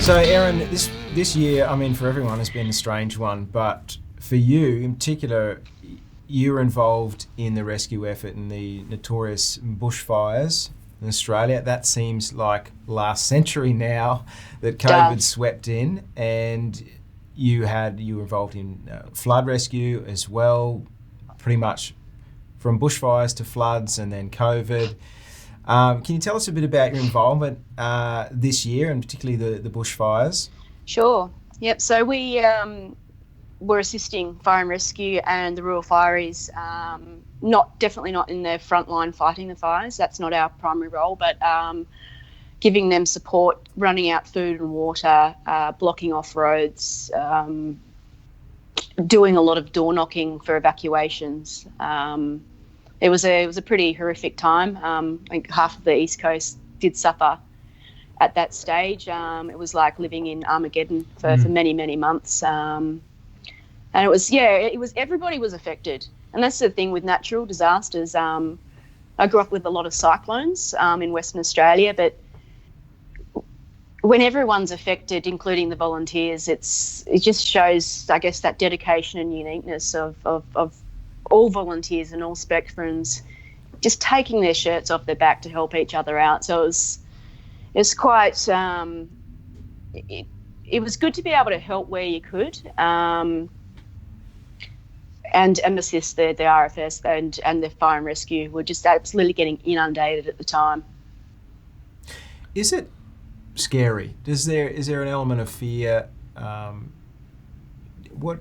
So, Erin, this year, I mean, for everyone, has been a strange one, but for you in particular, you were involved in the rescue effort in the notorious bushfires in Australia. That seems like last century now that COVID swept in, and you were involved in flood rescue as well, pretty much from bushfires to floods and then COVID. Can you tell us a bit about your involvement this year, and particularly the bushfires? Sure. Yep. So we were assisting fire and rescue and the rural fireys. Definitely not in the front line fighting the fires. That's not our primary role, but giving them support, running out food and water, blocking off roads, doing a lot of door knocking for evacuations. It was a pretty horrific time. I think half of the East Coast did suffer at that stage. It was like living in Armageddon for many, many months. And it was everybody was affected. And that's the thing with natural disasters. I grew up with a lot of cyclones in Western Australia, but when everyone's affected, including the volunteers, it just shows, I guess, that dedication and uniqueness of all volunteers and all spectrums just taking their shirts off their back to help each other out. So it was quite it was good to be able to help where you could and assist the RFS and the fire and rescue were just absolutely getting inundated at the time. Is it scary? Is there an element of fear? What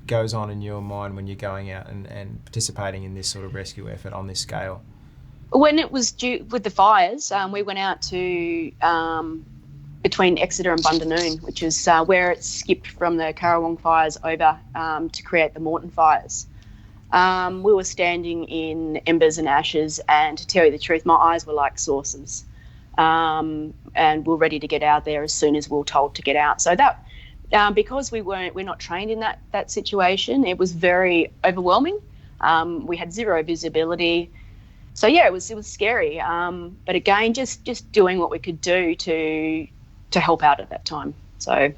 goes on in your mind when you're going out and participating in this sort of rescue effort on this scale? When it was due with the fires, we went out to between Exeter and Bundanoon, which is where it skipped from the Currawong fires over to create the Moreton fires. We were standing in embers and ashes, and to tell you the truth, my eyes were like saucers. And we're ready to get out there as soon as we were told to get out. So that because we're not trained in that situation, it was very overwhelming. We had zero visibility. So yeah, it was scary. But again, just doing what we could do to help out at that time. So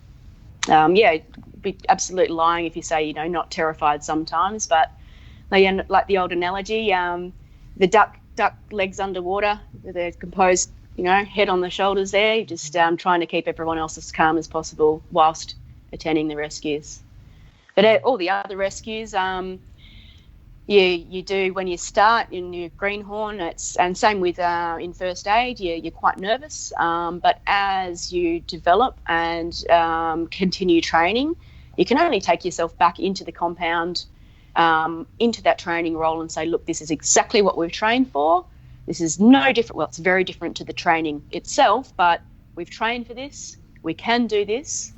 it'd be absolutely lying if you say, not terrified sometimes, but like the old analogy, the duck legs underwater, they're composed, head on the shoulders there, you're just trying to keep everyone else as calm as possible whilst attending the rescues. But all the other rescues, you do when you start in your greenhorn, and same with in first aid, you're quite nervous. But as you develop and continue training, you can only take yourself back into the compound, into that training role and say, look, this is exactly what we've trained for. This is no different. Well, it's very different to the training itself, but we've trained for this. We can do this.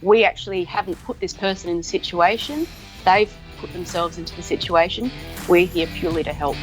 We actually haven't put this person in the situation. They've put themselves into the situation. We're here purely to help.